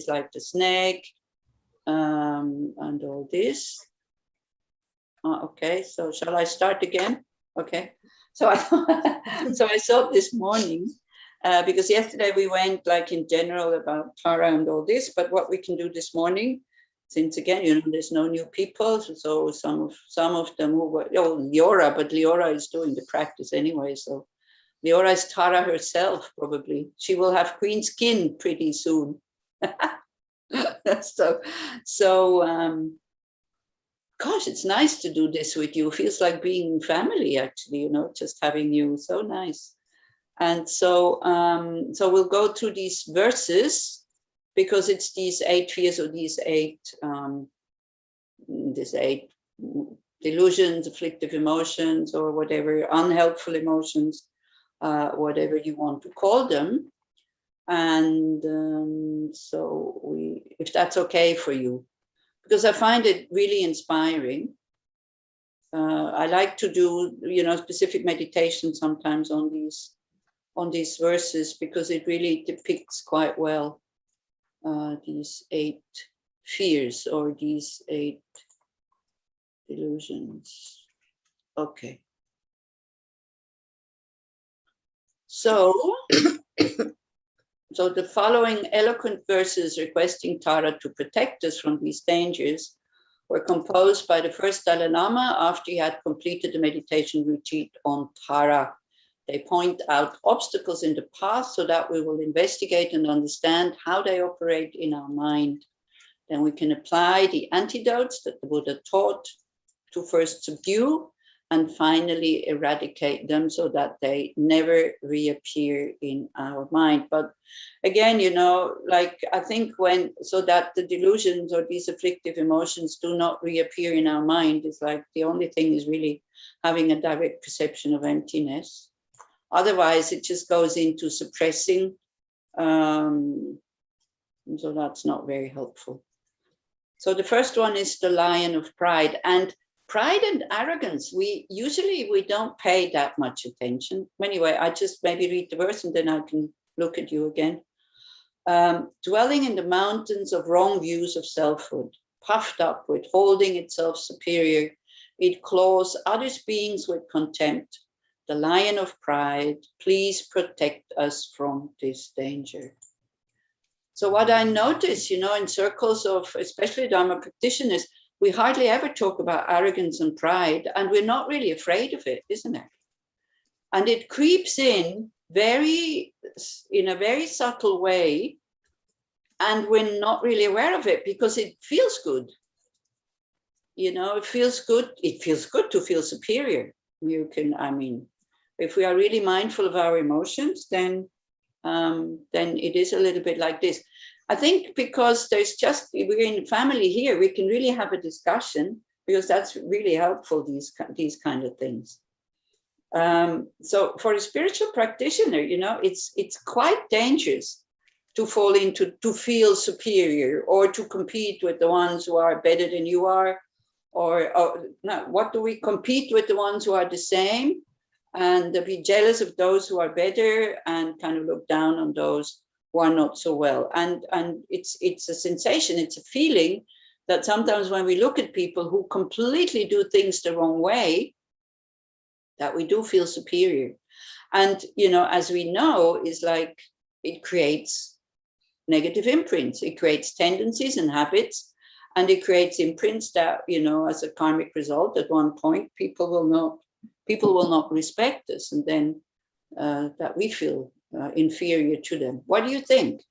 is like the snake and all this. Okay, so shall I start again? Okay, so I thought this morning, because yesterday we went like in general about Tara and all this, but what we can do this morning, since again, you know, there's no new people, so some of them who were, Leora, but Leora is doing the practice anyway, so Leora is Tara herself, probably. She will have queen skin pretty soon. Gosh, it's nice to do this with you. It feels like being family, actually, you know, just having you. So nice. And so we'll go through these verses because it's these 8 fears or these eight delusions, afflictive emotions, or whatever, unhelpful emotions, whatever you want to call them. And if that's okay for you, because I find it really inspiring. I like to do, you know, specific meditation sometimes on these verses because it really depicts quite well these 8 fears or these 8 delusions. Okay. So the following eloquent verses requesting Tara to protect us from these dangers were composed by the first Dalai Lama after he had completed the meditation retreat on Tara. They point out obstacles in the path so that we will investigate and understand how they operate in our mind. Then we can apply the antidotes that the Buddha taught to first subdue and finally eradicate them so that they never reappear in our mind. But again, you know, like I think so that the delusions or these afflictive emotions do not reappear in our mind is like the only thing is really having a direct perception of emptiness. Otherwise, it just goes into suppressing. So that's not very helpful. So the first one is the lion of pride. And pride and arrogance, we don't pay that much attention. Anyway, I just maybe read the verse and then I can look at you again. Dwelling in the mountains of wrong views of selfhood, puffed up with holding itself superior, it claws others' beings with contempt. The lion of pride, please protect us from this danger. So what I notice, you know, in circles of especially Dharma practitioners, we hardly ever talk about arrogance and pride, and we're not really afraid of it, isn't it? And it creeps in in a very subtle way, and we're not really aware of it because it feels good. You know, it feels good. It feels good to feel superior. If we are really mindful of our emotions, then it is a little bit like this. I think because we're in family here, we can really have a discussion because that's really helpful, these kind of things. So for a spiritual practitioner, you know, it's quite dangerous to fall into, to feel superior or to compete with the ones who are better than you are, or no, what do we compete with the ones who are the same and be jealous of those who are better and kind of look down on those who are not so well. And it's a sensation, it's a feeling that sometimes when we look at people who completely do things the wrong way, that we do feel superior. And, you know, as we know, is like it creates negative imprints. It creates tendencies and habits, and it creates imprints that, you know, as a karmic result, at one point, people will not respect us, and then that we feel inferior to them. What do you think?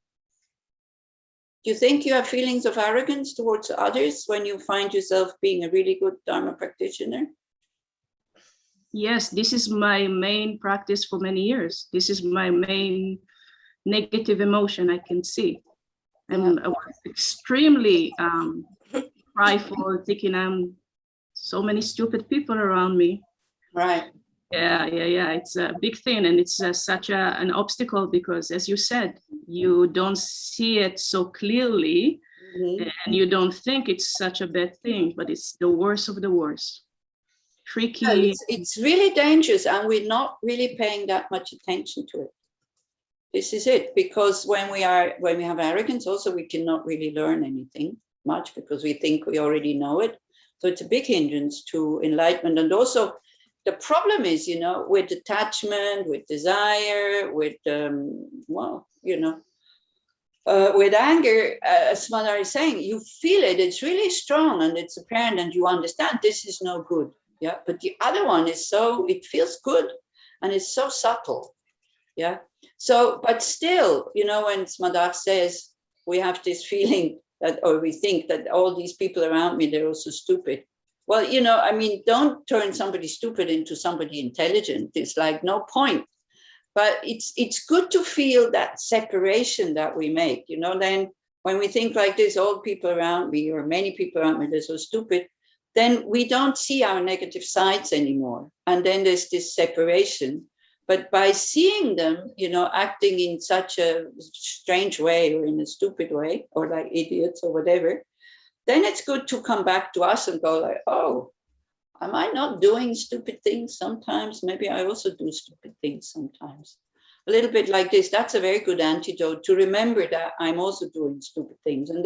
Do you think you have feelings of arrogance towards others when you find yourself being a really good Dharma practitioner? Yes, this is my main practice for many years. This is my main negative emotion I can see. And I was extremely prideful, thinking so many stupid people around me. Right. Yeah. It's a big thing, and it's such an obstacle because, as you said, you don't see it so clearly, and you don't think it's such a bad thing, but it's the worst of the worst. Tricky. Yeah, it's really dangerous, and we're not really paying that much attention to it. This is it, because when we have arrogance, also we cannot really learn anything much because we think we already know it. So it's a big hindrance to enlightenment. And also the problem is, you know, with attachment, with desire, with, with anger, as Madar is saying, you feel it, it's really strong and it's apparent and you understand this is no good. Yeah. But the other one is it feels good and it's so subtle. Yeah. So, but still, you know, when Smadar says we have this feeling that, or we think that all these people around me, they're also stupid. Well, you know, I mean, don't turn somebody stupid into somebody intelligent. It's like no point. But it's good to feel that separation that we make, you know. Then when we think like this, all people around me or many people around me, they're so stupid, then we don't see our negative sides anymore. And then there's this separation. But by seeing them, you know, acting in such a strange way or in a stupid way or like idiots or whatever, then it's good to come back to us and go like, oh, am I not doing stupid things sometimes? Maybe I also do stupid things sometimes. A little bit like this. That's a very good antidote to remember that I'm also doing stupid things. And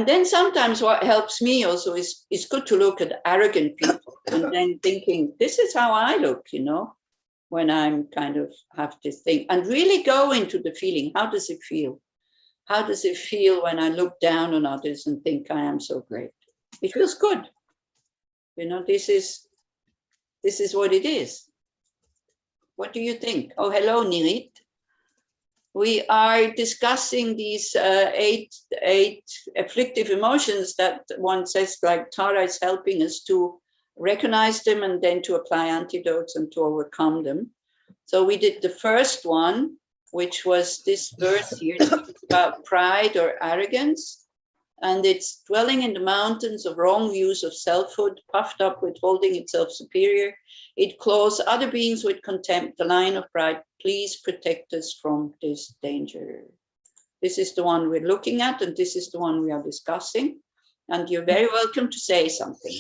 then sometimes what helps me also is it's good to look at arrogant people and then thinking, this is how I look, you know, when I'm kind of have this thing and really go into the feeling. How does it feel? How does it feel when I look down on others and think I am so great? It feels good. You know, this is what it is. What do you think? Oh, hello, Nirit. We are discussing these eight afflictive emotions that one says, like Tara is helping us to recognize them and then to apply antidotes and to overcome them. So we did the first one, which was this verse here about pride or arrogance. And it's dwelling in the mountains of wrong views of selfhood, puffed up with holding itself superior. It clothes other beings with contempt, the lion of pride. Please protect us from this danger. This is the one we're looking at, and this is the one we are discussing. And you're very welcome to say something.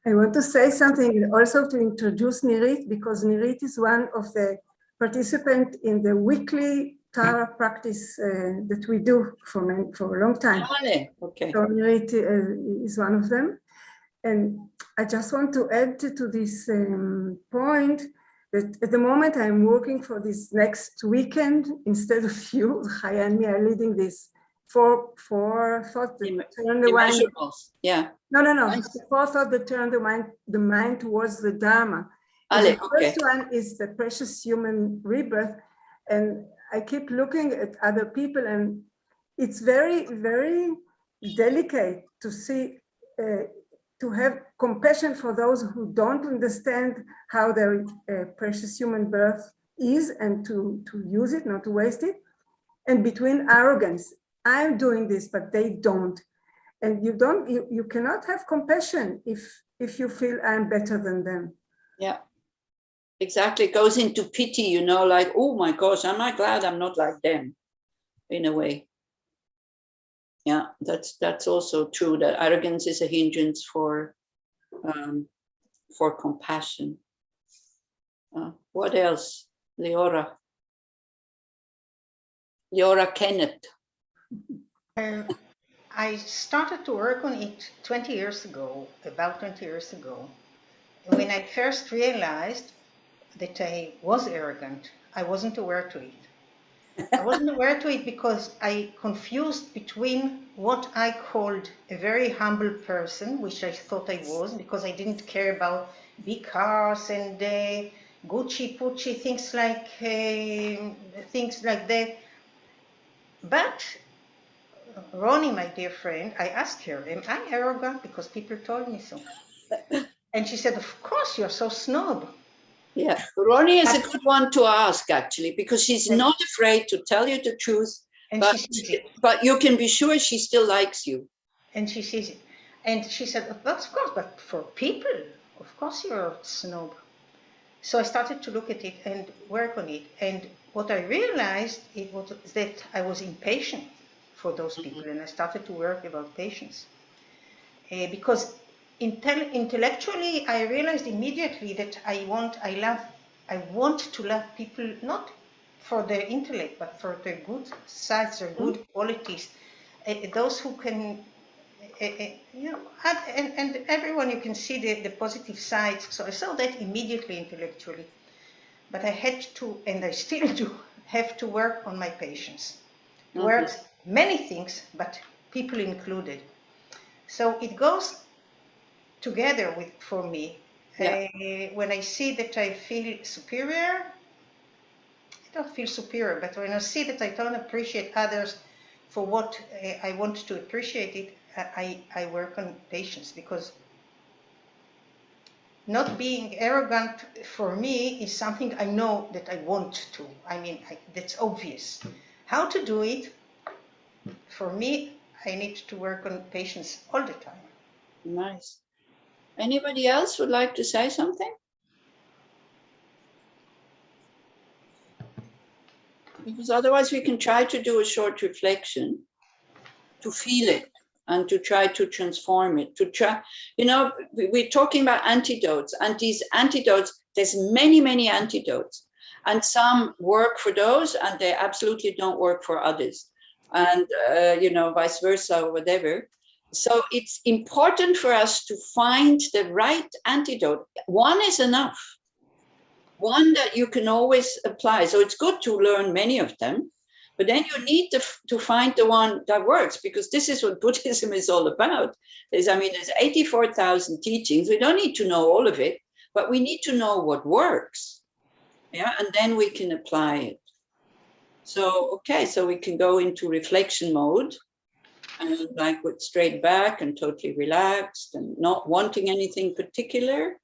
I want to say something also to introduce Nirit, because Nirit is one of the participants in the weekly Tara practice that we do for a long time. Okay. So Nirit is one of them. And I just want to add to this point that at the moment I'm working for this next weekend instead of you, Chaya and me are leading this four thoughts that turn the mind. Yeah. No. The four thoughts that turn the mind towards the Dharma. The first one is the precious human rebirth. And I keep looking at other people, and it's very, very delicate to see, to have compassion for those who don't understand how their precious human birth is, and to use it, not to waste it. And between arrogance, I'm doing this, but they don't. And you cannot have compassion if you feel I'm better than them. Yeah. Exactly, it goes into pity, you know, like, oh my gosh, am I glad I'm not like them, in a way. Yeah, that's also true, that arrogance is a hindrance for compassion. What else? Leora Kenneth. I started to work on it about 20 years ago. When I first realized that I was arrogant, I wasn't aware to it. I wasn't aware to it because I confused between what I called a very humble person, which I thought I was, because I didn't care about big cars and Gucci, Pucci, things like that. But Ronnie, my dear friend, I asked her, am I arrogant? Because people told me so. And she said, of course, you're so snob. Yeah, Ronnie is a good one to ask, actually, because she's not afraid to tell you the truth, and but you can be sure she still likes you. And she sees it. And she said, that's of course, but for people, of course you're a snob. So I started to look at it and work on it. And what I realized was that I was impatient for those people. And I started to work about patience. Because intellectually, I realized immediately that I I want to love people not for their intellect, but for their good sides, their good qualities, those who can, you know, and everyone you can see the positive sides. So I saw that immediately intellectually, but I had to, and I still do, have to work on my patience. Towards many things, but people included. So it goes together with, for me, when I see that I feel superior, I don't feel superior, but when I see that I don't appreciate others for what I want to appreciate it, I work on patience, because not being arrogant for me is something I know that I want to. I mean, that's obvious. How to do it? For me, I need to work on patience all the time. Nice. Anybody else would like to say something? Because otherwise we can try to do a short reflection, to feel it and to try to transform it, to try, you know, we're talking about antidotes, and these antidotes, there's many, many antidotes, and some work for those and they absolutely don't work for others, and you know, vice versa or whatever. So it's important for us to find the right antidote. One is enough, one that you can always apply. So it's good to learn many of them, but then you need to find the one that works, because this is what Buddhism is all about. There's 84,000 teachings. We don't need to know all of it, but we need to know what works. Yeah, and then we can apply it. So, okay, so we can go into reflection mode, and like with straight back and totally relaxed and not wanting anything particular.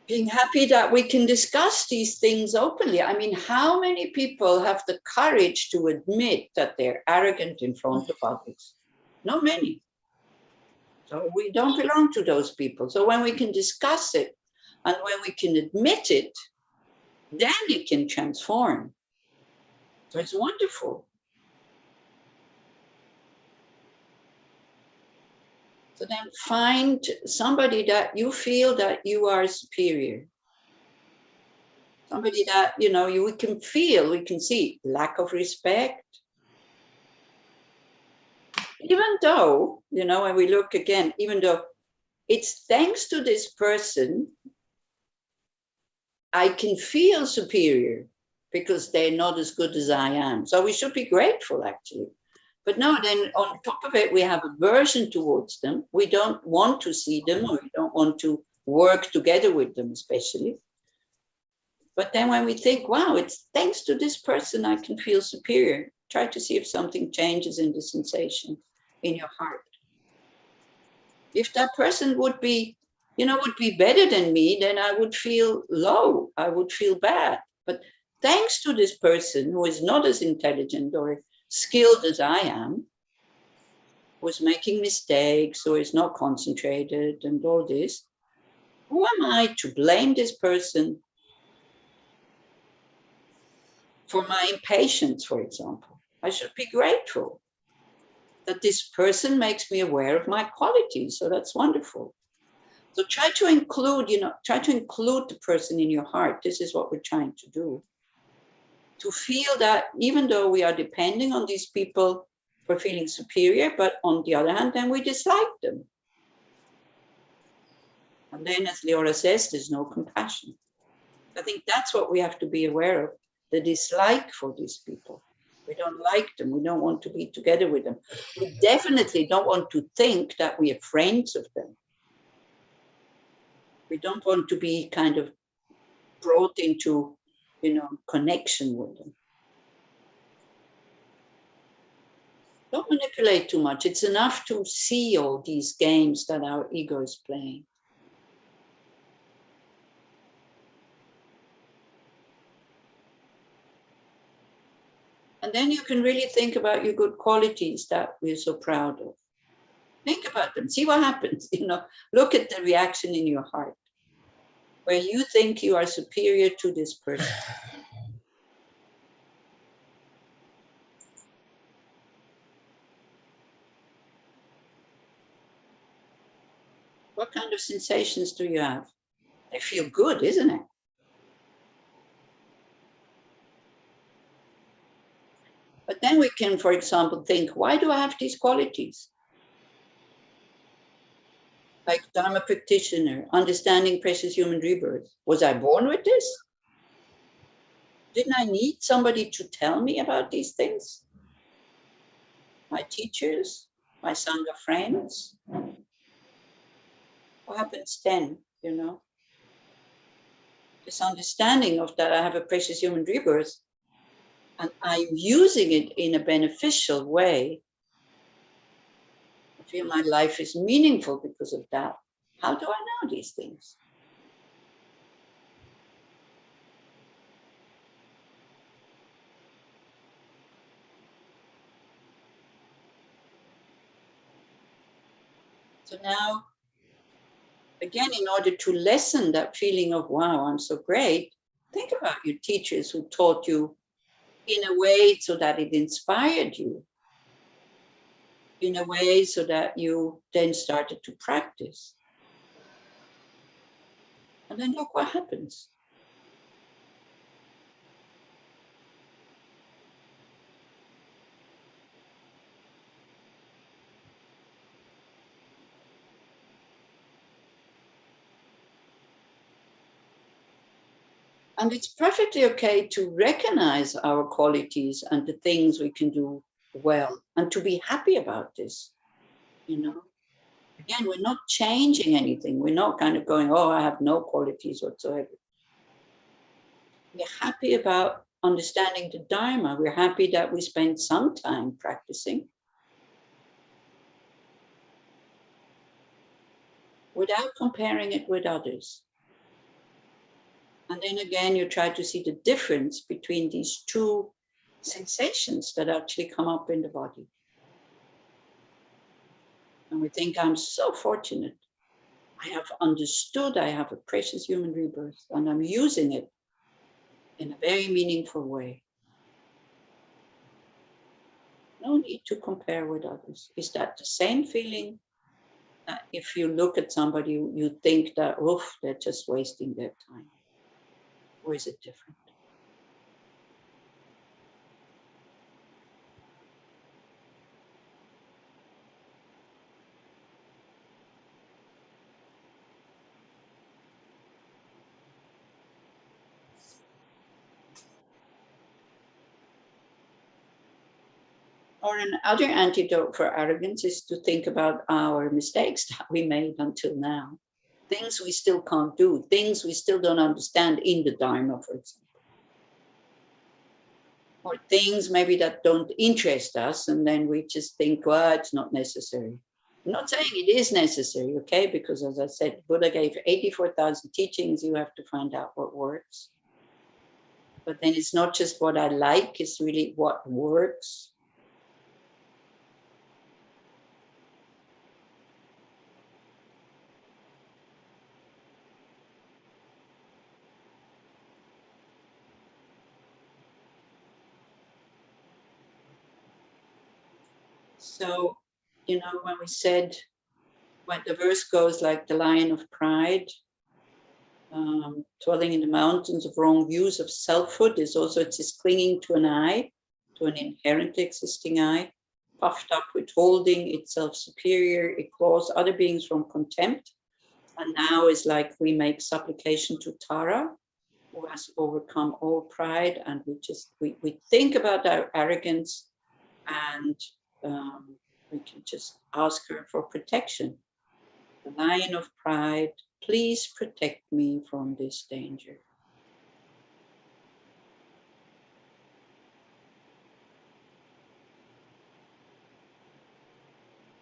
Being happy that we can discuss these things openly. I mean, how many people have the courage to admit that they're arrogant in front of others? Not many. So we don't belong to those people. So when we can discuss it and when we can admit it, then it can transform. So it's wonderful. So then find somebody that you feel that you are superior. Somebody that, you know, we can feel, we can see lack of respect. Even though, you know, when we look again, even though it's thanks to this person, I can feel superior because they're not as good as I am. So we should be grateful, actually. But no, then on top of it, we have aversion towards them. We don't want to see them, or we don't want to work together with them, especially. But then when we think, wow, it's thanks to this person I can feel superior, try to see if something changes in the sensation in your heart. If that person would be, you know, would be better than me, then I would feel low, I would feel bad. But thanks to this person who is not as intelligent or skilled as I am, was making mistakes or is not concentrated and all this, who am I to blame this person for my impatience, for example? I should be grateful that this person makes me aware of my qualities. So that's wonderful. So try to include, you know, try to include the person in your heart. This is what we're trying to do. To feel that even though we are depending on these people for feeling superior, but on the other hand, then we dislike them. And then, as Leora says, there's no compassion. I think that's what we have to be aware of, the dislike for these people. We don't like them. We don't want to be together with them. We definitely don't want to think that we are friends of them. We don't want to be kind of brought into, you know, connection with them. Don't manipulate too much. It's enough to see all these games that our ego is playing. And then you can really think about your good qualities that we're so proud of. Think about them, see what happens, you know, look at the reaction in your heart, where you think you are superior to this person. What kind of sensations do you have? They feel good, isn't it? But then we can, for example, think, why do I have these qualities? Like Dharma practitioner, understanding precious human rebirth. Was I born with this? Didn't I need somebody to tell me about these things? My teachers, my Sangha friends. What happens then, you know? This understanding of that I have a precious human rebirth and I'm using it in a beneficial way. I feel my life is meaningful because of that. How do I know these things? So now, again, in order to lessen that feeling of, wow, I'm so great, think about your teachers who taught you in a way so that it inspired you, in a way so that you then started to practice. And then look what happens. And it's perfectly okay to recognize our qualities and the things we can do well and to be happy about this, you know. Again, we're not changing anything. We're not kind of going, oh, I have no qualities whatsoever. We're happy about understanding the Dharma. We're happy that we spend some time practicing without comparing it with others. And then again, you try to see the difference between these two sensations that actually come up in the body. And we think, I'm so fortunate. I have understood I have a precious human rebirth and I'm using it in a very meaningful way. No need to compare with others. Is that the same feeling? If you look at somebody, you think that, oof, they're just wasting their time. Or is it different? Or another antidote for arrogance is to think about our mistakes that we made until now. Things we still can't do, things we still don't understand in the Dharma, for example. Or things maybe that don't interest us, and then we just think, well, it's not necessary. I'm not saying it is necessary, okay? Because as I said, Buddha gave 84,000 teachings, you have to find out what works. But then it's not just what I like, it's really what works. So, you know, when we said, when the verse goes like the lion of pride, dwelling in the mountains of wrong views of selfhood is also, it's just clinging to an I, to an inherently existing I, puffed up with holding itself superior, it claws other beings from contempt. And now is like we make supplication to Tara, who has overcome all pride, and we think about our arrogance, and we can just ask her for protection. The lion of pride, please protect me from this danger.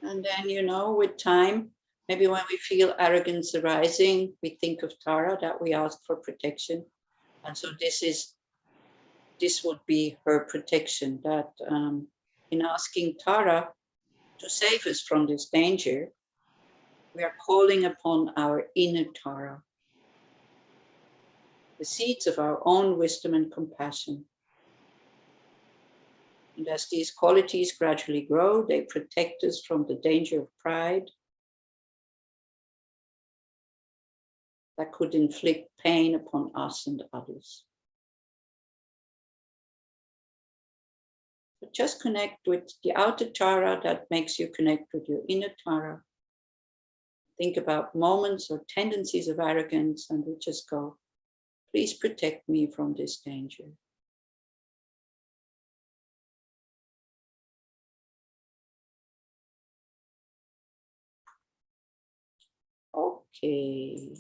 And then, you know, with time, maybe when we feel arrogance arising, we think of Tara, that we ask for protection. And so this would be her protection, that in asking Tara to save us from this danger, we are calling upon our inner Tara, the seeds of our own wisdom and compassion. And as these qualities gradually grow, they protect us from the danger of pride that could inflict pain upon us and others. But just connect with the outer Tara that makes you connect with your inner Tara. Think about moments or tendencies of arrogance, and we just go, please protect me from this danger. Okay.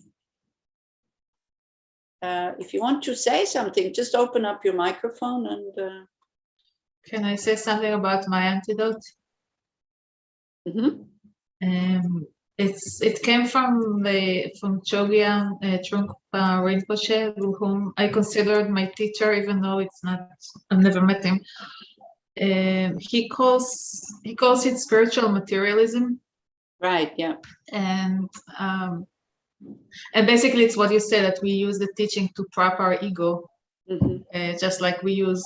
If you want to say something, just open up your microphone and... Can I say something about my antidote? Mm-hmm. It came from Chögyam, Trungpa Rinpoche, whom I considered my teacher, even though it's not. I've never met him. He calls it spiritual materialism. Right. Yeah. And basically, it's what you say, that we use the teaching to prop our ego, just like we use,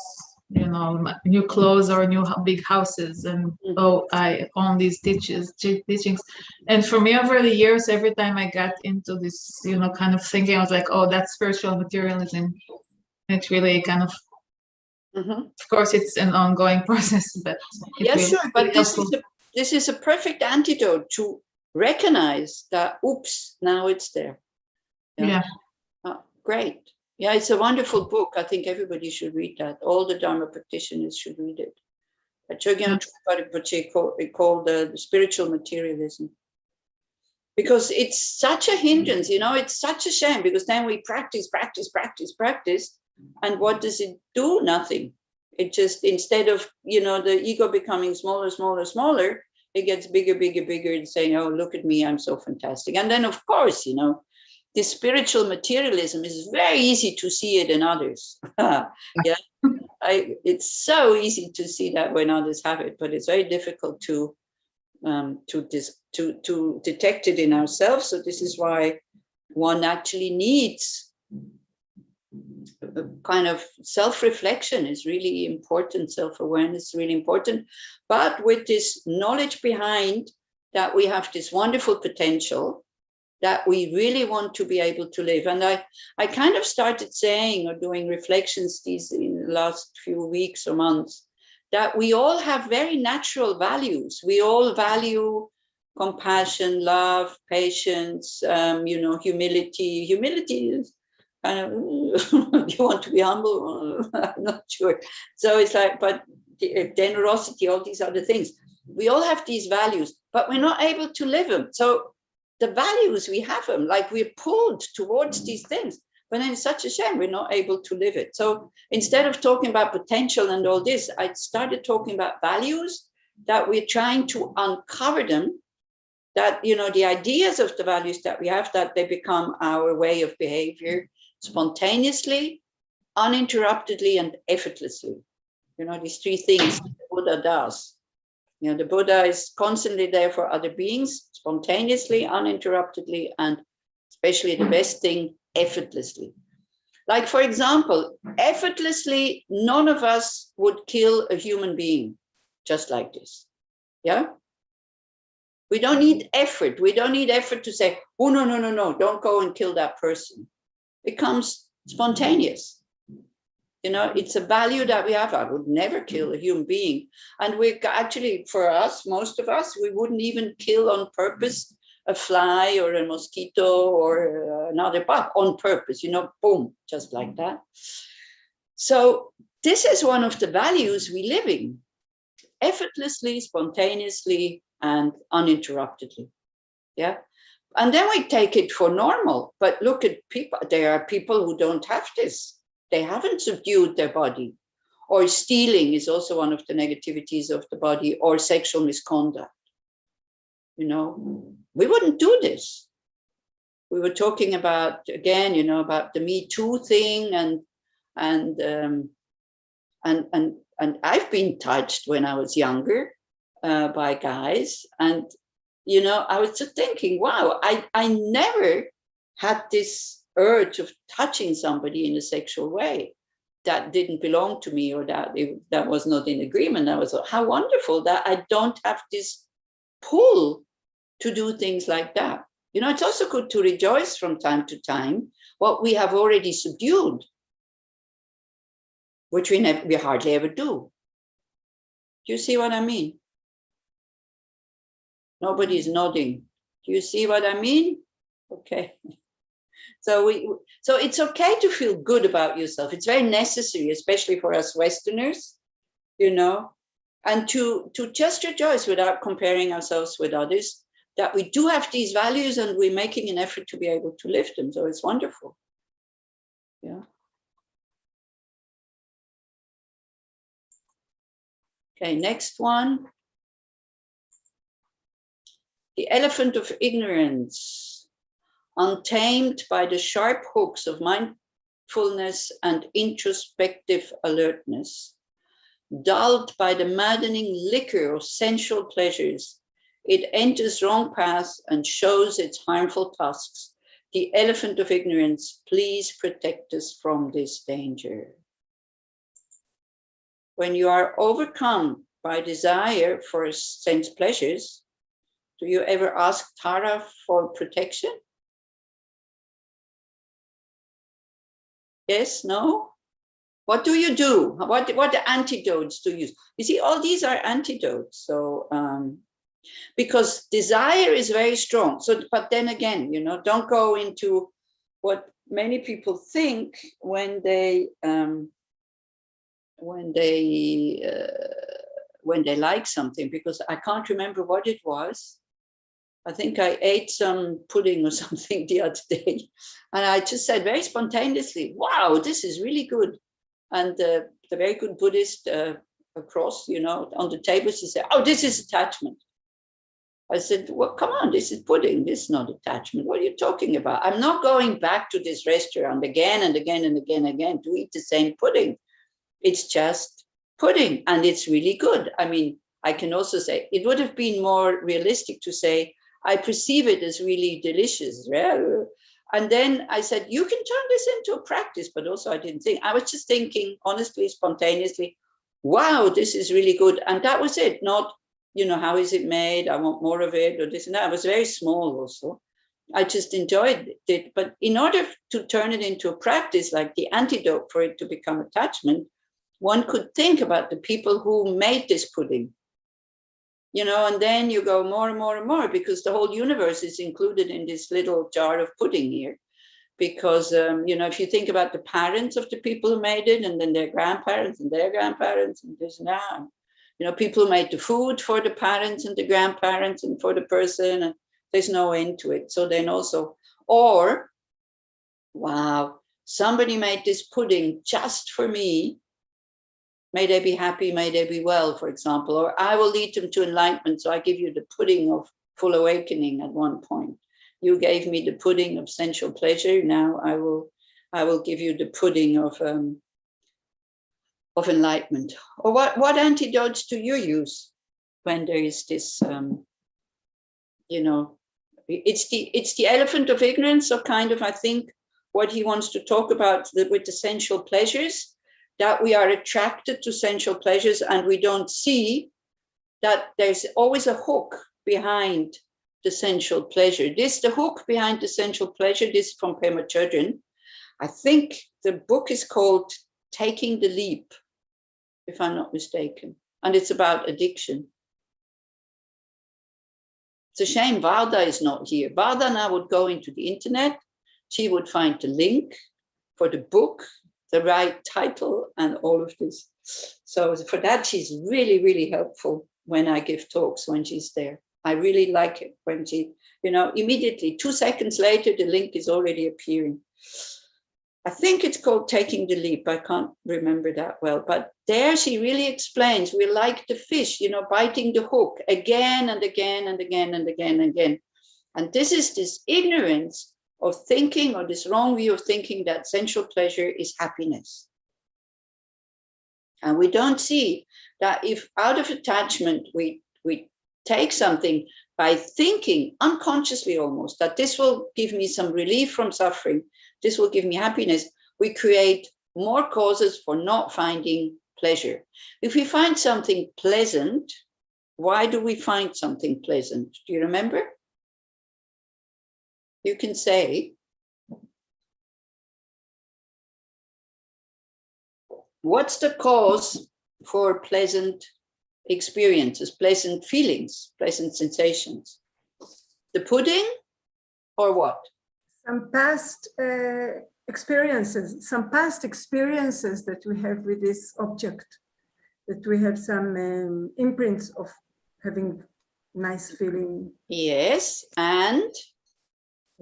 you know, new clothes or new big houses, and oh, I own these teachings. And for me, over the years, every time I got into this, you know, kind of thinking, I was like, oh, that's spiritual materialism. It's really kind of, of course, it's an ongoing process, but yes, sure. But this is a perfect antidote to recognize that. Oops, now it's there. Yeah. Oh, great. Yeah, it's a wonderful book. I think everybody should read that. All the Dharma practitioners should read it. Chögyam Trungpa called the spiritual materialism. Because it's such a hindrance, you know, it's such a shame, because then we practice. And what does it do? Nothing. It just, instead of, you know, the ego becoming smaller, it gets bigger and saying, oh, look at me, I'm so fantastic. And then, of course, you know, this spiritual materialism is very easy to see it in others. Yeah, it's so easy to see that when others have it, but it's very difficult to detect it in ourselves. So this is why one actually needs a kind of self-reflection is really important. Self-awareness is really important, but with this knowledge behind that we have this wonderful potential that we really want to be able to live. And I kind of started saying or doing reflections in the last few weeks or months, that we all have very natural values. We all value compassion, love, patience, you know, humility. Humility is kind of, do you want to be humble? I'm not sure. So it's like, but generosity, all these other things. We all have these values, but we're not able to live them. So the values, we have them, like we're pulled towards these things, but then it's such a shame we're not able to live it. So instead of talking about potential and all this, I started talking about values, that we're trying to uncover them, that, you know, the ideas of the values that we have, that they become our way of behavior spontaneously, uninterruptedly, and effortlessly. You know, these three things the Buddha does. You know, the Buddha is constantly there for other beings, spontaneously, uninterruptedly, and especially the best thing, effortlessly. Like, for example, effortlessly, none of us would kill a human being just like this. Yeah? We don't need effort. We don't need effort to say, oh, no, don't go and kill that person. It comes spontaneous. You know, it's a value that we have. I would never kill a human being. And we actually, for us, most of us, we wouldn't even kill on purpose a fly or a mosquito or another bug on purpose, you know, boom, just like that. So this is one of the values we live in, effortlessly, spontaneously, and uninterruptedly. Yeah. And then we take it for normal. But look at people. There are people who don't have this. They haven't subdued their body. Or stealing is also one of the negativities of the body, or sexual misconduct. You know, we wouldn't do this. We were talking about, again, you know, about the Me Too thing, and I've been touched when I was younger by guys, and you know, I was just thinking, wow, I never had this urge of touching somebody in a sexual way that didn't belong to me, or that was not in agreement. I was, how wonderful that I don't have this pull to do things like that. You know, it's also good to rejoice from time to time what we have already subdued, which we hardly ever do. Do you see what I mean? Nobody's nodding. Do you see what I mean? Okay. So it's okay to feel good about yourself. It's very necessary, especially for us Westerners, you know, and to just rejoice without comparing ourselves with others, that we do have these values and we're making an effort to be able to live them. So it's wonderful. Yeah. Okay, next one. The elephant of ignorance, untamed by the sharp hooks of mindfulness and introspective alertness, dulled by the maddening liquor of sensual pleasures, it enters wrong paths and shows its harmful tusks. The elephant of ignorance, please protect us from this danger. When you are overcome by desire for sense pleasures, do you ever ask Tara for protection? Yes, no? What do you do? What antidotes do you use? You see, all these are antidotes. So, because desire is very strong. So, but then again, you know, don't go into what many people think when they like something, because I can't remember what it was. I think I ate some pudding or something the other day, and I just said very spontaneously, wow, this is really good. And the very good Buddhist across, you know, on the table, she said, oh, this is attachment. I said, well, come on, this is pudding. This is not attachment. What are you talking about? I'm not going back to this restaurant again and again and again and again to eat the same pudding. It's just pudding, and it's really good. I mean, I can also say, it would have been more realistic to say, I perceive it as really delicious. And then I said, you can turn this into a practice, but also I didn't think. I was just thinking, honestly, spontaneously, wow, this is really good. And that was it. Not, you know, how is it made? I want more of it, or this and that. I was very small also. I just enjoyed it. But in order to turn it into a practice, like the antidote for it to become attachment, one could think about the people who made this pudding. You know, and then you go more and more and more, because the whole universe is included in this little jar of pudding here. Because, you know, if you think about the parents of the people who made it, and then their grandparents and this and that, you know, people who made the food for the parents and the grandparents and for the person, and there's no end to it. So then also, or, wow, somebody made this pudding just for me. May they be happy, may they be well, for example, or I will lead them to enlightenment. So I give you the pudding of full awakening at one point. You gave me the pudding of sensual pleasure. Now I will give you the pudding of enlightenment. Or what antidotes do you use when there is this, you know, it's the elephant of ignorance. So kind of, I think what he wants to talk about with the sensual pleasures, that we are attracted to sensual pleasures and we don't see that there's always a hook behind the sensual pleasure. The hook behind the sensual pleasure, this is from Pema Chodron. I think the book is called Taking the Leap, if I'm not mistaken. And it's about addiction. It's a shame Varda is not here. Varda now would go into the internet. She would find the link for the book, the right title, and all of this. So for that, she's really, really helpful when I give talks, when she's there. I really like it when she, you know, immediately 2 seconds later, the link is already appearing. I think it's called Taking the Leap. I can't remember that well, but there she really explains, we're like the fish, you know, biting the hook again and again and again and again and again. And this is this ignorance of thinking, or this wrong view of thinking that sensual pleasure is happiness. And we don't see that if out of attachment, we take something by thinking unconsciously almost, that this will give me some relief from suffering, this will give me happiness, we create more causes for not finding pleasure. If we find something pleasant, why do we find something pleasant? Do you remember? You can say, what's the cause for pleasant experiences, pleasant feelings, pleasant sensations. The pudding or what? Some past experiences that we have with this object, that we have some imprints of having nice feeling. Yes, and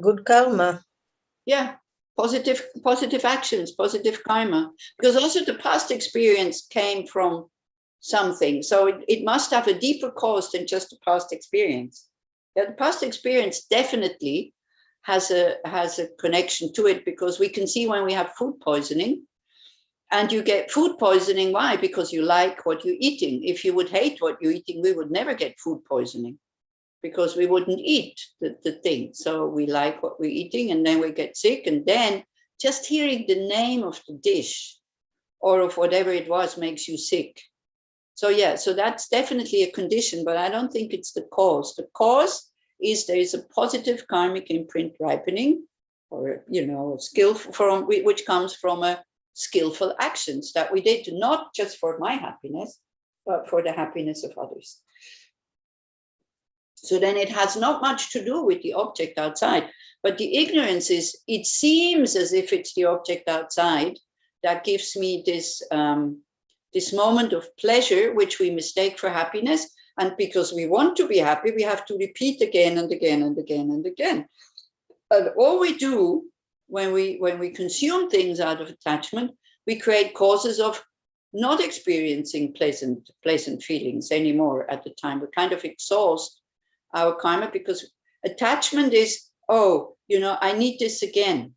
good karma. Yeah, positive actions, positive karma, because also the past experience came from something, so it must have a deeper cause than just a past experience. Yeah, the past experience definitely has a connection to it, because we can see when we have food poisoning, and you get food poisoning. Why? Because you like what you're eating. If you would hate what you're eating, we would never get food poisoning, because we wouldn't eat the thing. So we like what we're eating, and then we get sick, and then just hearing the name of the dish or of whatever it was makes you sick. So yeah, so that's definitely a condition, but I don't think it's the cause. The cause is there is a positive karmic imprint ripening, or, you know, skill from which comes from a skillful actions that we did, not just for my happiness, but for the happiness of others. So then it has not much to do with the object outside, but the ignorance is, it seems as if it's the object outside that gives me this, this moment of pleasure, which we mistake for happiness. And because we want to be happy, we have to repeat again and again and again and again. And all we do when we consume things out of attachment, we create causes of not experiencing pleasant feelings anymore at the time. We kind of exhaust our karma, because attachment is, oh, you know, I need this again.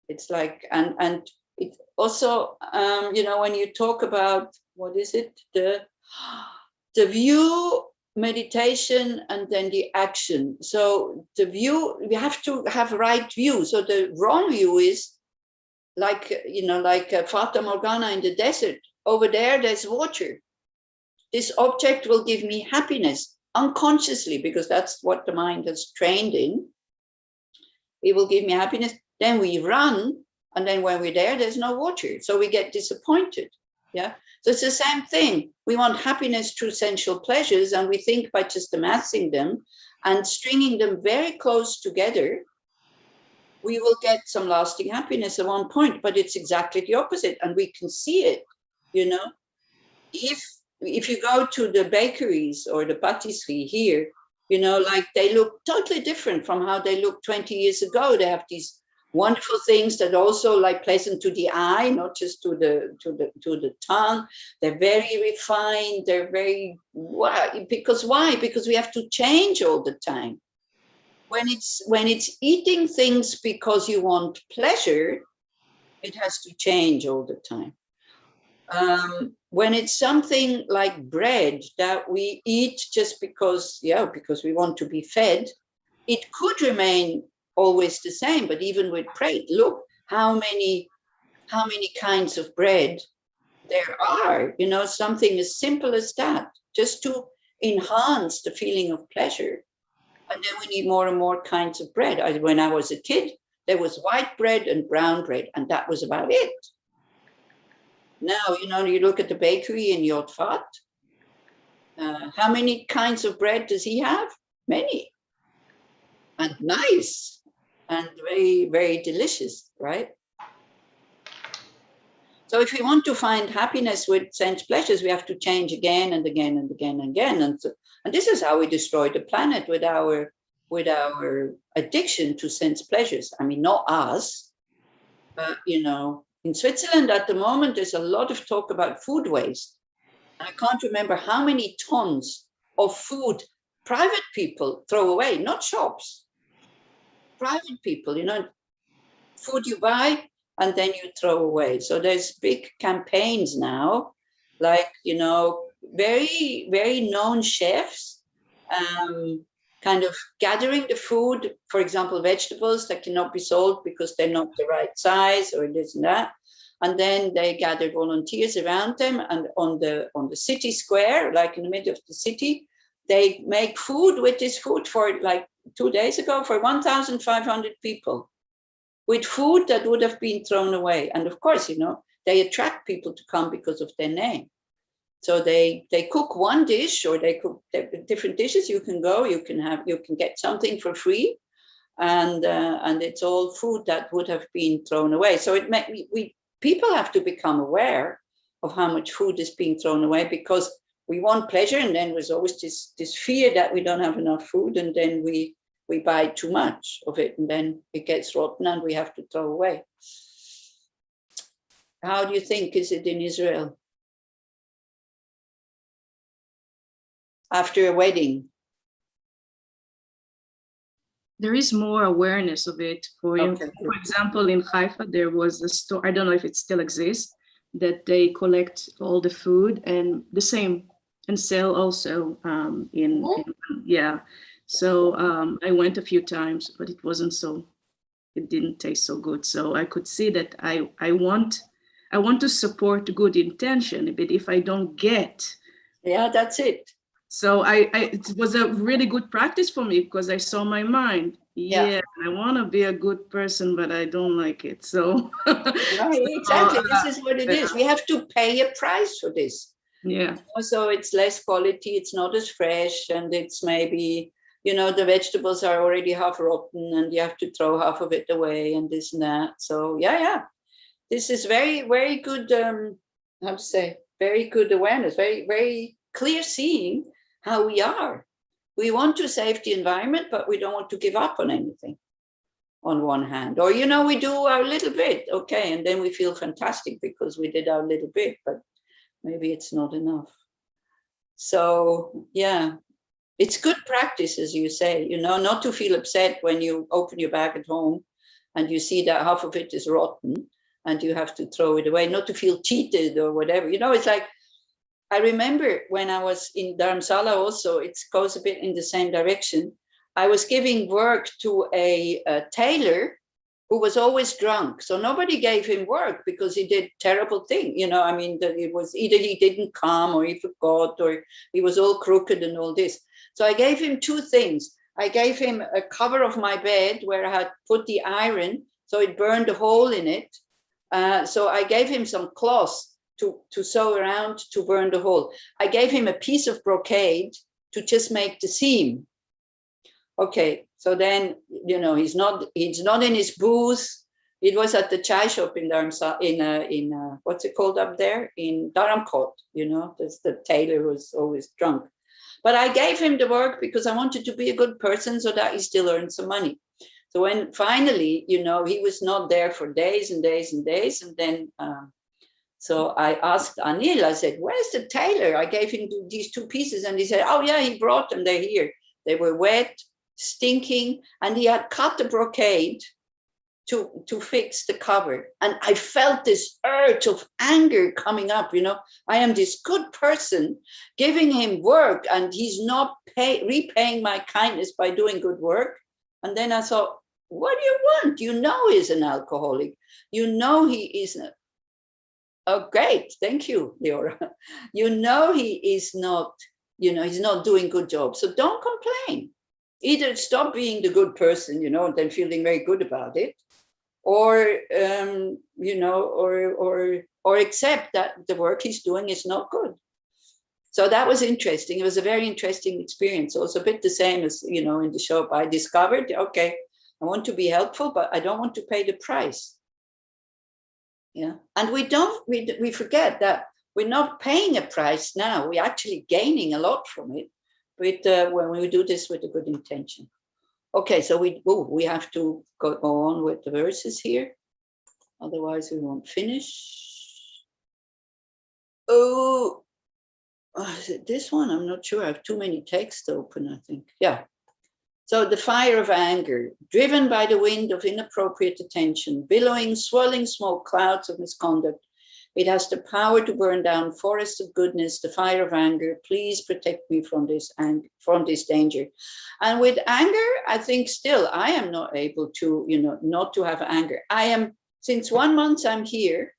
It's like, and it also, you know, when you talk about, what is it? The view, meditation, and then the action. So the view, we have to have right view. So the wrong view is like, you know, like Fata Morgana in the desert. Over there, there's water. This object will give me happiness unconsciously, because that's what the mind has trained in. It will give me happiness. Then we run, and then when we're there, there's no water. So we get disappointed. Yeah. So it's the same thing. We want happiness through sensual pleasures, and we think by just amassing them and stringing them very close together, we will get some lasting happiness at one point. But it's exactly the opposite, and we can see it. You know, if you go to the bakeries or the patisserie here, you know, like they look totally different from how they looked 20 years ago. They have these wonderful things that also like pleasant to the eye, not just to the tongue. They're very refined. They're very, why? Because why? Because we have to change all the time. When it's eating things because you want pleasure, it has to change all the time. When it's something like bread that we eat just because, yeah, because we want to be fed, it could remain always the same. But even with bread, look how many kinds of bread there are. You know, something as simple as that, just to enhance the feeling of pleasure. And then we need more and more kinds of bread. When I was a kid, there was white bread and brown bread, and that was about it. Now, you know, you look at the bakery in Yotfat, how many kinds of bread does he have? Many. And nice. And very, very delicious, right? So if we want to find happiness with sense pleasures, we have to change again and again and again and again. And this is how we destroy the planet, with our addiction to sense pleasures. I mean, not us, but, you know, in Switzerland at the moment, there's a lot of talk about food waste. I can't remember how many tons of food private people throw away, not shops. Private people, you know, food you buy and then you throw away. So there's big campaigns now, like, you know, very, very known chefs kind of gathering the food, for example, vegetables that cannot be sold because they're not the right size or this and that. And then they gathered volunteers around them, and on the city square, like in the middle of the city, they make food with this food for like 2 days ago for 1,500 people, with food that would have been thrown away. And of course, you know, they attract people to come because of their name. So they cook one dish, or they cook different dishes. You can go, you can get something for free, and it's all food that would have been thrown away. So people have to become aware of how much food is being thrown away, because we want pleasure, and then there's always this fear that we don't have enough food, and then we buy too much of it, and then it gets rotten and we have to throw away. How do you think is it in Israel? After a wedding? There is more awareness of it. For example, in Haifa, there was a store, I don't know if it still exists, that they collect all the food and the same, and sell also yeah. So I went a few times, but it didn't taste so good. So I could see that I want to support good intention, but if I don't get. Yeah, that's it. So it was a really good practice for me, because I saw my mind. Yeah, I want to be a good person, but I don't like it. So right, exactly. This is what it is. We have to pay a price for this. Yeah. So it's less quality. It's not as fresh, and it's maybe, the vegetables are already half rotten, and you have to throw half of it away, and this and that. So this is very, very good. Very good awareness. Very, very clear seeing how we are. We want to save the environment, but we don't want to give up on anything on one hand. Or, we do our little bit, okay, and then we feel fantastic because we did our little bit, but maybe it's not enough. So, it's good practice, as you say, not to feel upset when you open your bag at home and you see that half of it is rotten and you have to throw it away, not to feel cheated or whatever. It's like, I remember when I was in Dharamsala also, it goes a bit in the same direction. I was giving work to a tailor who was always drunk. So nobody gave him work because he did terrible thing. It was either he didn't come or he forgot or he was all crooked and all this. So I gave him two things. I gave him a cover of my bed where I had put the iron, so it burned a hole in it. So I gave him some cloths to sew around to burn the hole. I gave him a piece of brocade to just make the seam. Okay, so then, he's not in his booth. It was at the chai shop in Dharamsala, in what's it called up there? In Dharamkot, there's the tailor was always drunk. But I gave him the work because I wanted to be a good person so that he still earned some money. So when finally, he was not there for days and days and days, and then so I asked Anil, I said, where's the tailor? I gave him these two pieces, and he said, oh yeah, he brought them, they're here. They were wet, stinking, and he had cut the brocade to fix the cover. And I felt this urge of anger coming up, I am this good person giving him work, and he's not repaying my kindness by doing good work. And then I thought, what do you want? He's an alcoholic. He isn't. Oh, great. Thank you, Leora. He is not, he's not doing good job. So don't complain. Either stop being the good person, and then feeling very good about it, or, or accept that the work he's doing is not good. So that was interesting. It was a very interesting experience. Also a bit the same as, in the shop. I discovered, okay, I want to be helpful, but I don't want to pay the price. Yeah, and we forget that we're not paying a price now. We're actually gaining a lot from it, when we do this with a good intention. Okay, so we have to go on with the verses here, otherwise we won't finish. Oh, is it this one? I'm not sure. I have too many texts open, I think. Yeah. So the fire of anger, driven by the wind of inappropriate attention, billowing, swirling smoke clouds of misconduct, it has the power to burn down forests of goodness, the fire of anger. Please protect me from this danger. And with anger, I think still I am not able to, not to have anger. Since 1 month I'm here,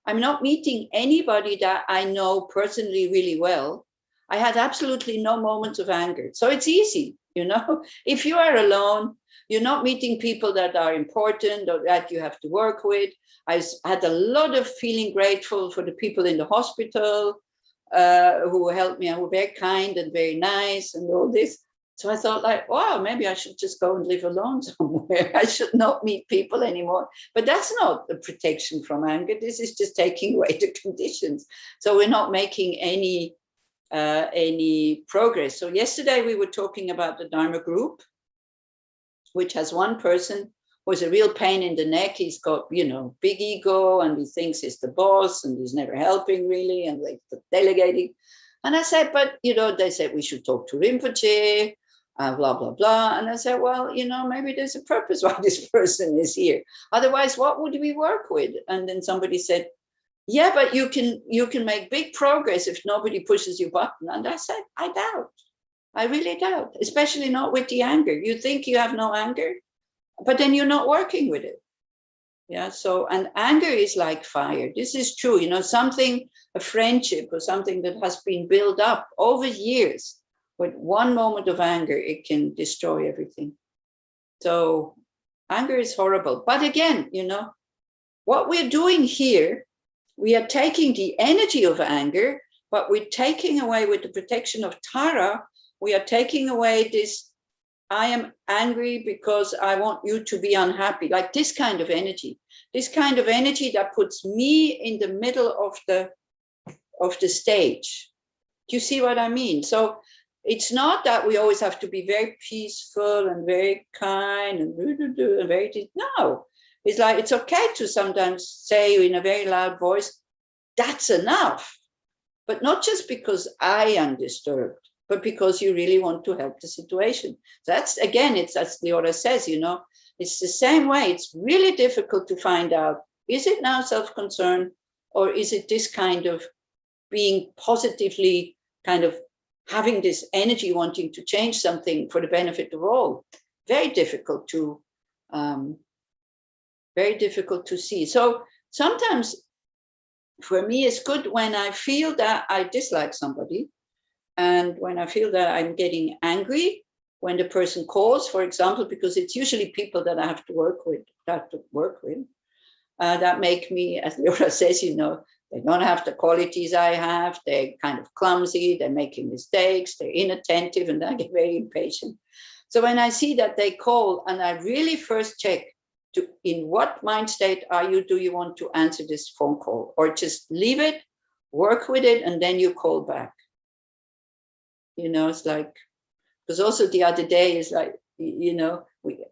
I'm not meeting anybody that I know personally really well. I had absolutely no moments of anger. So it's easy. If you are alone, you're not meeting people that are important or that you have to work with. I had a lot of feeling grateful for the people in the hospital. who helped me and were very kind and very nice and all this. So I thought like, wow, maybe I should just go and live alone somewhere. I should not meet people anymore. But that's not a protection from anger. This is just taking away the conditions. So we're not making any progress. So yesterday we were talking about the Dharma group, which has one person who's a real pain in the neck. He's got, big ego, and he thinks he's the boss, and he's never helping really, and like delegating. And I said, but, they said we should talk to Rinpoche, blah, blah, blah. And I said, well, maybe there's a purpose why this person is here. Otherwise, what would we work with? And then somebody said, yeah, but you can make big progress if nobody pushes your button. And I said, I doubt. I really doubt, especially not with the anger. You think you have no anger, but then you're not working with it. Yeah, so, and anger is like fire. This is true, something, a friendship or something that has been built up over years. With one moment of anger, it can destroy everything. So anger is horrible. But again, what we're doing here, we are taking the energy of anger, but we're taking away with the protection of Tara, we are taking away this, I am angry because I want you to be unhappy, like this kind of energy that puts me in the middle of the stage. Do you see what I mean? So it's not that we always have to be very peaceful and very kind and very, no. It's like, it's okay to sometimes say in a very loud voice, that's enough. But not just because I am disturbed, but because you really want to help the situation. So that's, again, as Leora says, it's the same way. It's really difficult to find out, is it now self-concern, or is it this kind of being positively kind of having this energy wanting to change something for the benefit of all? Very difficult to see. So sometimes for me, it's good when I feel that I dislike somebody, and when I feel that I'm getting angry when the person calls, for example, because it's usually people that I have to work with, that make me, as Leora says, they don't have the qualities I have. They're kind of clumsy. They're making mistakes. They're inattentive, and I get very impatient. So when I see that they call, and I really first check, in what mind state are you? Do you want to answer this phone call, or just leave it, work with it, and then you call back? It's like, because also the other day is like,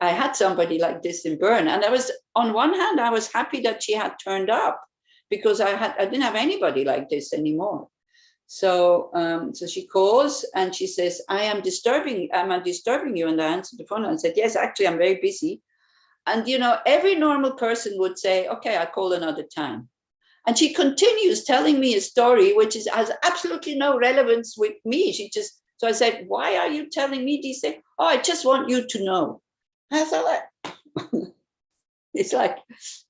I had somebody like this in Bern, and I was, on one hand, I was happy that she had turned up, because I didn't have anybody like this anymore. So so she calls and she says, am I disturbing you? And I answered the phone and I said, yes, actually, I'm very busy. And, every normal person would say, okay, I'll call another time. And she continues telling me a story, which has absolutely no relevance with me. So I said, why are you telling me these things? Oh, I just want you to know. I thought, it's like,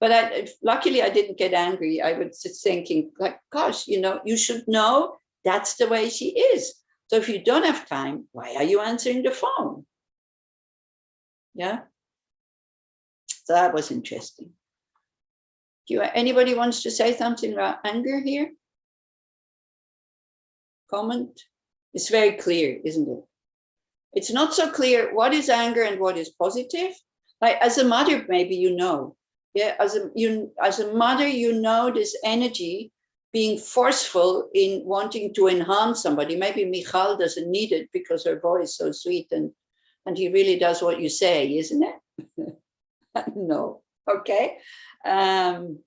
but luckily I didn't get angry. I was just thinking like, gosh, you should know that's the way she is. So if you don't have time, why are you answering the phone? Yeah. So that was interesting. Anybody wants to say something about anger here? Comment? It's very clear, isn't it? It's not so clear what is anger and what is positive. Like as a mother, maybe as a mother, this energy being forceful in wanting to enhance somebody. Maybe Michal doesn't need it because her voice is so sweet and he really does what you say, isn't it? No, okay. But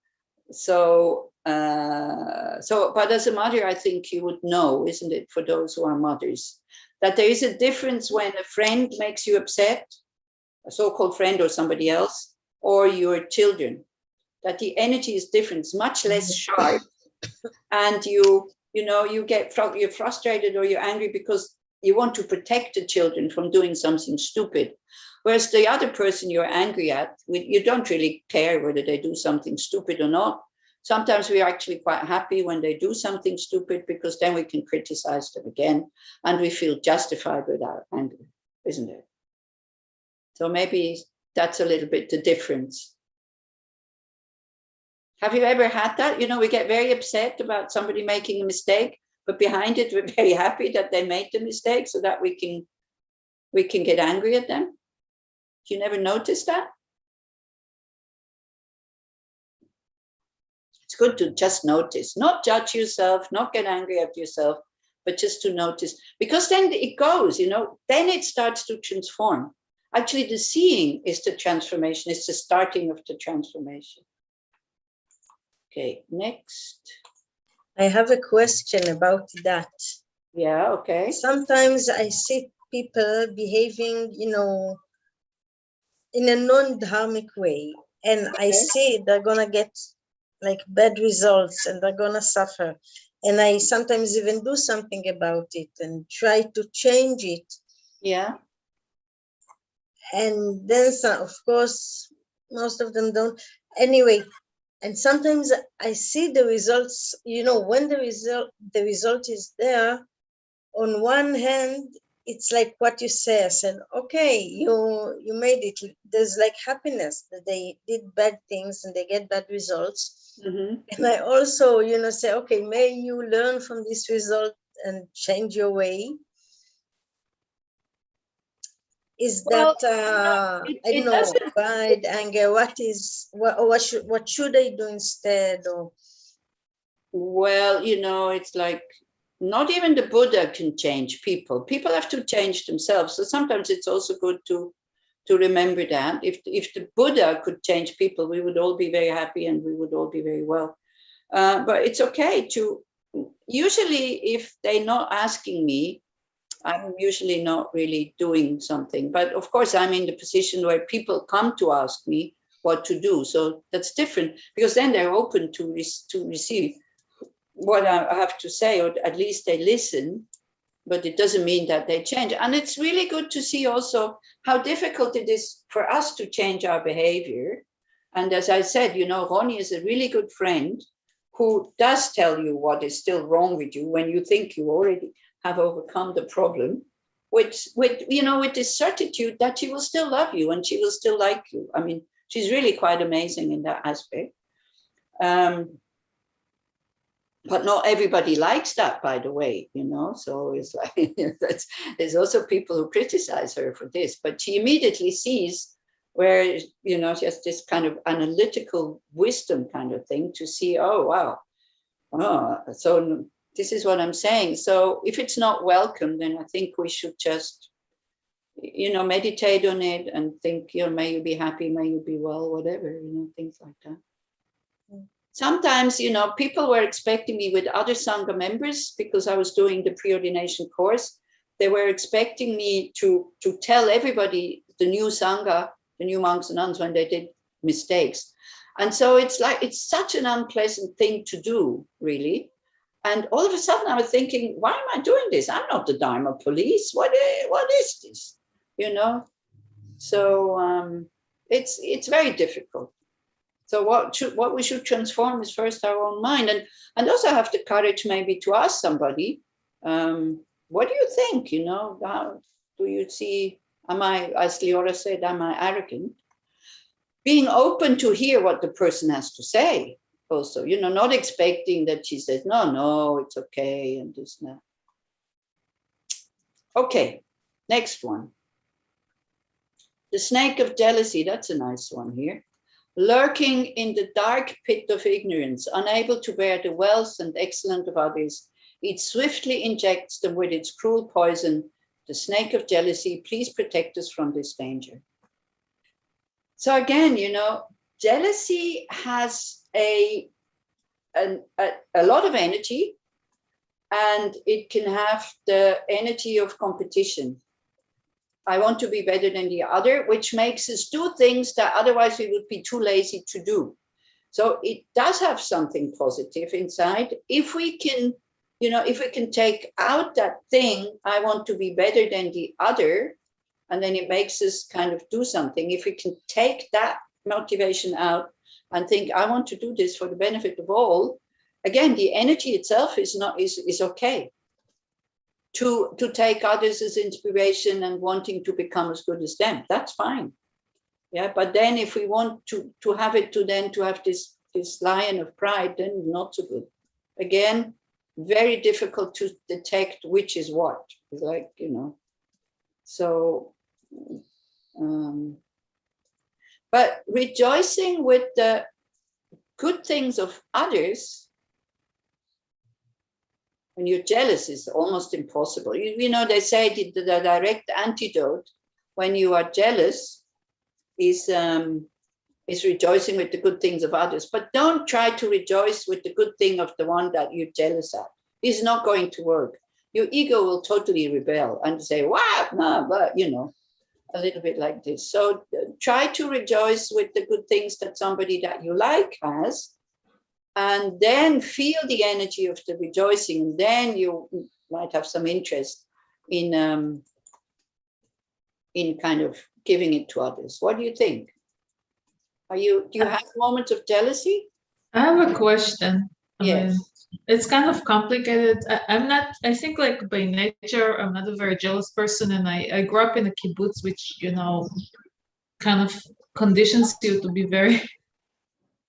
as a mother, I think you would know, isn't it, for those who are mothers, that there is a difference when a friend makes you upset, a so-called friend or somebody else, or your children, that the energy is different, it's much less sharp. And you're frustrated or you're angry because you want to protect the children from doing something stupid. Whereas the other person you're angry at, you don't really care whether they do something stupid or not. Sometimes we are actually quite happy when they do something stupid, because then we can criticize them again and we feel justified with our anger, isn't it? So maybe that's a little bit the difference. Have you ever had that? We get very upset about somebody making a mistake, but behind it, we're very happy that they made the mistake so that we can get angry at them. Do you never notice that? It's good to just notice, not judge yourself, not get angry at yourself, but just to notice, because then it goes, then it starts to transform. Actually, the seeing is the transformation. It's the starting of the transformation. Okay, next. I have a question about that. Yeah, okay. Sometimes I see people behaving, in a non-dharmic way, and I see they're gonna get like bad results and they're gonna suffer. And I sometimes even do something about it and try to change it. Yeah. And then, of course, most of them don't. Anyway, and sometimes I see the results, when the result is there, on one hand, it's like what you say. I said, okay, you made it. There's like happiness that they did bad things and they get bad results. Mm-hmm. And I also, say, okay, may you learn from this result and change your way. Is that, I don't know, pride, anger, what should I do instead? Or? Well, it's like, not even the Buddha can change people. People have to change themselves. So sometimes it's also good to remember that. If the Buddha could change people, we would all be very happy and we would all be very well. But it's okay to, usually if they're not asking me, I'm usually not really doing something. But of course, I'm in the position where people come to ask me what to do. So that's different, because then they're open to receive what I have to say, or at least they listen, but it doesn't mean that they change. And it's really good to see also how difficult it is for us to change our behavior. And as I said, Ronnie is a really good friend who does tell you what is still wrong with you when you think you already have overcome the problem, with this certitude that she will still love you and she will still like you. I mean, she's really quite amazing in that aspect. But not everybody likes that, by the way, so it's like, there's also people who criticize her for this, but she immediately sees where, she has this kind of analytical wisdom kind of thing to see, oh, wow. So this is what I'm saying. So if it's not welcome, then I think we should just, meditate on it and think, may you be happy, may you be well, whatever, things like that. Sometimes, people were expecting me with other Sangha members, because I was doing the pre-ordination course. They were expecting me to tell everybody, the new Sangha, the new monks and nuns, when they did mistakes. And so it's such an unpleasant thing to do, really. And all of a sudden I was thinking, why am I doing this? I'm not the Dharma police. What is this? So it's very difficult. So what we should transform is first our own mind, and also have the courage maybe to ask somebody, what do you think? How do you see? Am I, as Leora said, am I arrogant? Being open to hear what the person has to say. Also, not expecting that she says no, it's okay and this and that. Okay, next one. The snake of jealousy. That's a nice one here. Lurking in the dark pit of ignorance, unable to bear the wealth and excellence of others, it swiftly injects them with its cruel poison. The snake of jealousy, please protect us from this danger. So again, jealousy has a lot of energy, and it can have the energy of competition. I want to be better than the other, which makes us do things that otherwise we would be too lazy to do. So it does have something positive inside. If we can, if we can take out that thing, I want to be better than the other, and then it makes us kind of do something. If we can take that motivation out and think, I want to do this for the benefit of all, again, the energy itself is okay. To take others as inspiration and wanting to become as good as them, that's fine. Yeah, but then if we want to have it to have this lion of pride, then not so good. Again, very difficult to detect which is what. It's like, you know, so, but rejoicing with the good things of others, when you're jealous, is almost impossible. You know, they say the direct antidote when you are jealous is rejoicing with the good things of others. But don't try to rejoice with the good thing of the one that you're jealous at. It's not going to work. Your ego will totally rebel and say, what? No, but, you know, a little bit like this. So try to rejoice with the good things that somebody that you like has, and then feel the energy of the rejoicing. Then you might have some interest in kind of giving it to others. What do you think? Do you have moments of jealousy? I have a question. Yes. It's kind of complicated. I think like by nature, I'm not a very jealous person, and I grew up in a kibbutz, which, you know, kind of conditions you to be very,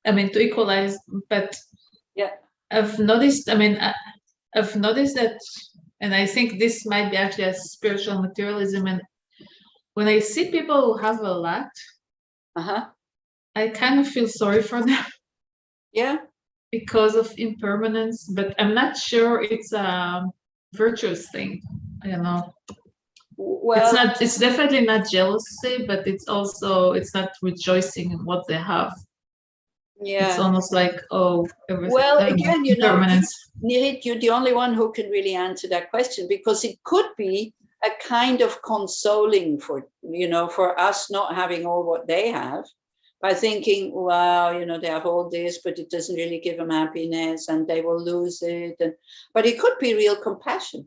to equalize, but yeah, I've noticed that, and I think this might be actually a spiritual materialism, and when I see people who have a lot, I kind of feel sorry for them. Yeah. Because of impermanence, but I'm not sure it's a virtuous thing. I don't know. Well, it's definitely not jealousy, but it's not rejoicing in what they have. Yeah. It's almost like, oh, everything. Well, again, you know, Nirit, you're the only one who can really answer that question, because it could be a kind of consoling for, you know, for us not having all what they have, by thinking, wow, you know, they have all this, but it doesn't really give them happiness and they will lose it. But it could be real compassion.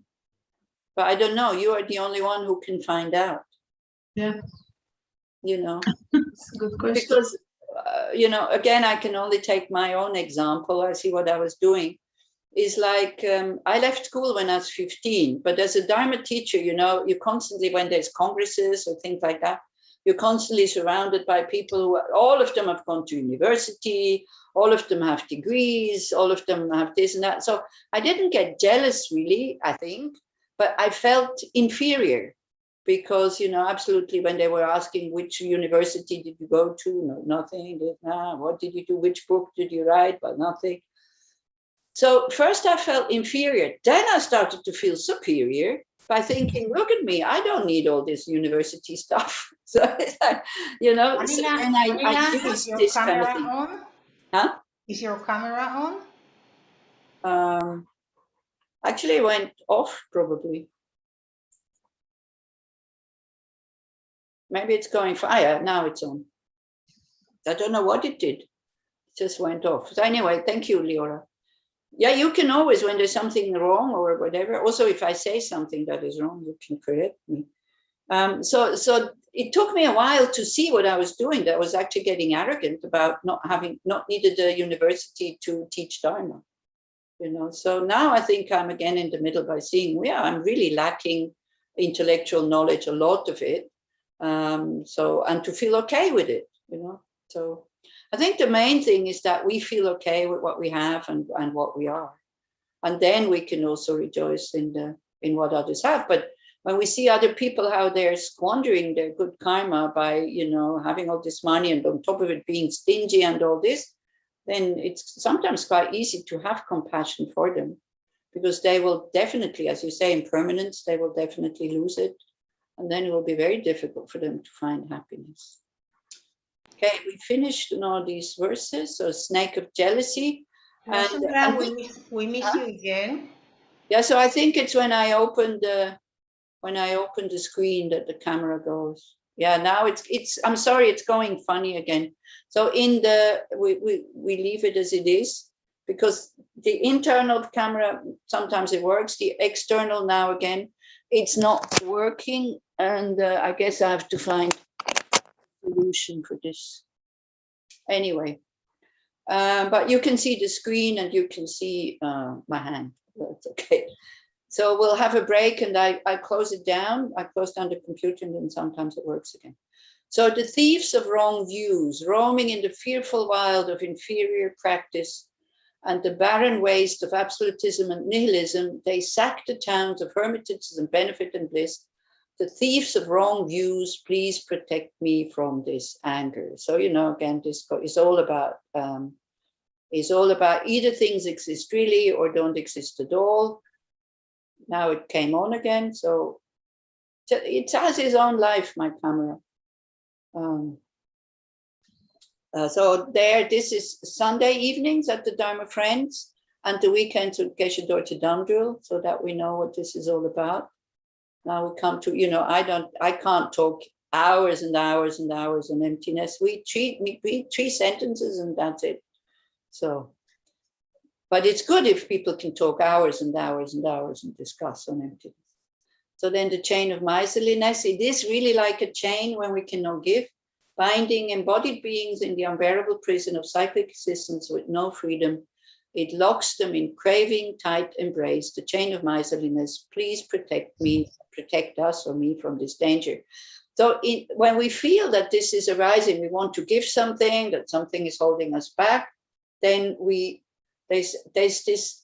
But I don't know. You are the only one who can find out. Yeah. You know. That's a good question. Because, you know, again, I can only take my own example. I see what I was doing. Is like, I left school when I was 15, but as a Dharma teacher, you know, you constantly, when there's congresses or things like that, you're constantly surrounded by people who, all of them have gone to university, all of them have degrees, all of them have this and that. So I didn't get jealous really, I think, but I felt inferior because, you know, absolutely when they were asking which university did you go to? No, nothing. What did you do? Which book did you write? Well, nothing. So first I felt inferior. Then I started to feel superior by thinking, look at me, I don't need all this university stuff. So it's like, you know, Anila, so, and I used this kind of thing. On? Huh? Is your camera on? Actually it went off probably. Maybe it's going fire. Now it's on. I don't know what it did. It just went off. So anyway, thank you, Leora. Yeah, you can always, when there's something wrong or whatever, also if I say something that is wrong, you can correct me. So it took me a while to see what I was doing, that I was actually getting arrogant about not needed a university to teach Dharma, you know. So now I think I'm again in the middle by seeing, yeah, I'm really lacking intellectual knowledge, a lot of it. And to feel okay with it, you know. So I think the main thing is that we feel okay with what we have and what we are. And then we can also rejoice in what others have. But when we see other people, how they're squandering their good karma by, you know, having all this money and on top of it being stingy and all this, then it's sometimes quite easy to have compassion for them, because they will definitely, as you say, impermanence, they will definitely lose it. And then it will be very difficult for them to find happiness. Okay, we finished on all these verses. So snake of jealousy. And we miss you again. Yeah, so I think it's when I open the screen that the camera goes. Yeah, now it's I'm sorry, it's going funny again. So we leave it as it is, because the internal camera, sometimes it works. The external now again, it's not working. And I guess I have to find solution for this anyway, but you can see the screen and you can see my hand. That's okay. So we'll have a break, and I close it down. I close down the computer, and then sometimes it works again. So the thieves of wrong views, roaming in the fearful wild of inferior practice, and the barren waste of absolutism and nihilism, they sack the towns of hermitages and benefit and bliss. The thieves of wrong views, please protect me from this anger. So, you know, again, this is all about either things exist really or don't exist at all. Now it came on again, so it has its own life, my camera. So there, this is Sunday evenings at the Dharma Friends, and the weekends with Geshe Dorje Damdrul, so that we know what this is all about. Now we come to, you know, I can't talk hours and hours and hours on emptiness. We read 3 sentences and that's it. So, but it's good if people can talk hours and hours and hours and discuss on emptiness. So then the chain of miserliness, it is really like a chain when we cannot give, binding embodied beings in the unbearable prison of cyclic existence with no freedom. It locks them in craving, tight embrace, the chain of miserliness. Please protect me, protect us or me from this danger. So when we feel that this is arising, we want to give something, that something is holding us back, then there's this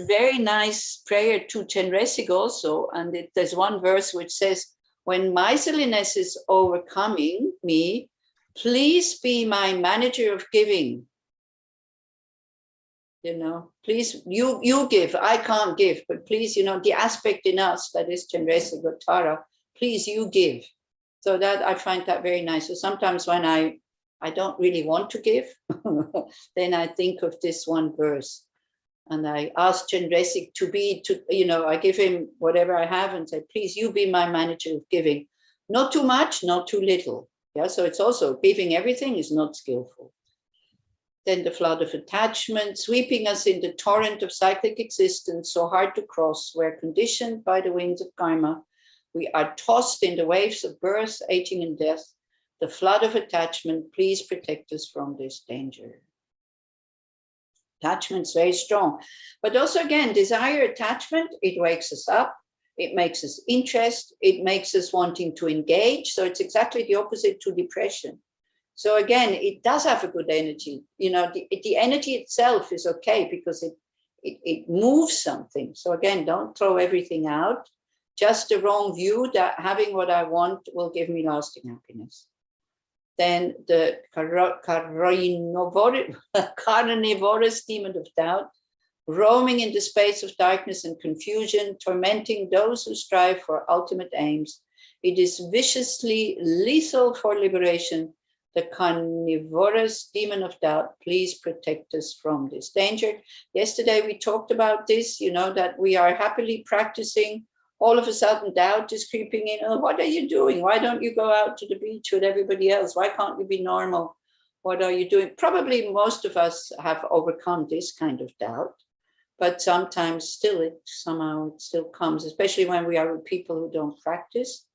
very nice prayer to Chenrecigo also, and there's one verse which says, when miserliness is overcoming me, please be my manager of giving. You know, please, you give, I can't give, but please, you know, the aspect in us that is Chenrecigo Tara, please you give. So that I find that very nice. So sometimes when I don't really want to give, then I think of this one verse. And I ask Chenrecigo you know, I give him whatever I have and say, please, you be my manager of giving. Not too much, not too little. Yeah, so it's also giving everything is not skillful. Then the flood of attachment, sweeping us in the torrent of cyclic existence, so hard to cross, where conditioned by the winds of karma, we are tossed in the waves of birth, aging, and death. The flood of attachment, please protect us from this danger. Attachment's very strong. But also, again, desire attachment, it wakes us up. It makes us interest. It makes us wanting to engage. So it's exactly the opposite to depression. So again, it does have a good energy. You know, the energy itself is okay because it moves something. So again, don't throw everything out. Just the wrong view that having what I want will give me lasting happiness. Then the carnivorous demon of doubt, roaming in the space of darkness and confusion, tormenting those who strive for ultimate aims. It is viciously lethal for liberation. The carnivorous demon of doubt, please protect us from this danger. Yesterday we talked about this, you know, that we are happily practicing. All of a sudden doubt is creeping in. Oh, what are you doing? Why don't you go out to the beach with everybody else? Why can't you be normal? What are you doing? Probably most of us have overcome this kind of doubt, but sometimes still it still comes, especially when we are with people who don't practice.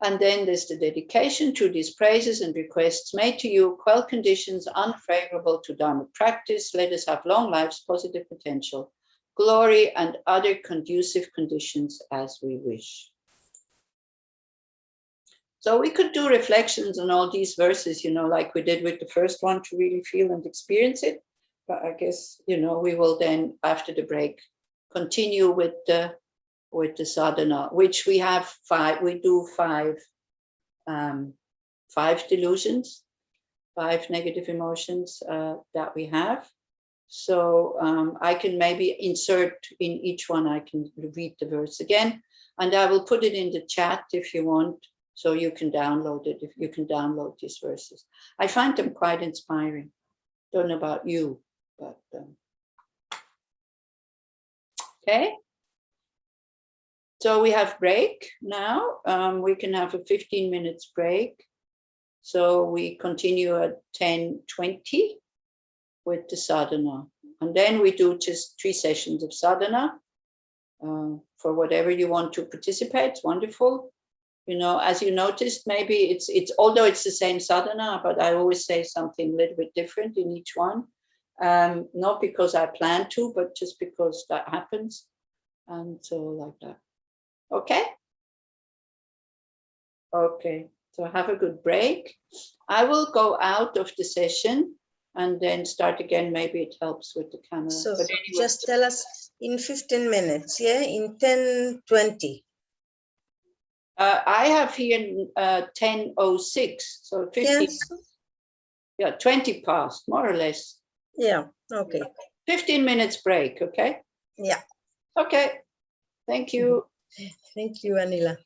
And then there's the dedication to these praises and requests made to you, quell conditions unfavorable to Dharma practice. Let us have long lives, positive potential, glory, and other conducive conditions as we wish. So we could do reflections on all these verses, you know, like we did with the first one to really feel and experience it. But I guess, you know, we will then, after the break, continue with the sadhana, which we have we do five delusions, 5 negative emotions that we have. So I can maybe insert in each one, I can read the verse again, and I will put it in the chat if you want, so you can download it, if you can download these verses. I find them quite inspiring. Don't know about you, but okay. So we have break now. We can have a 15 minutes break. So we continue at 10:20 with the sadhana. And then we do just 3 sessions of sadhana for whatever you want to participate. It's wonderful. You know, as you noticed, maybe it's although it's the same sadhana, but I always say something a little bit different in each one. Not because I plan to, but just because that happens. And so like that. Okay? Okay, so have a good break. I will go out of the session and then start again. Maybe it helps with the camera. So But anyway, just tell us in 15 minutes, yeah? In 10:20. I have here 10:06, so 15, Yes. yeah, 20 past, more or less. Yeah, okay. 15 minutes break, okay? Yeah. Okay, thank you. Thank you, Anila.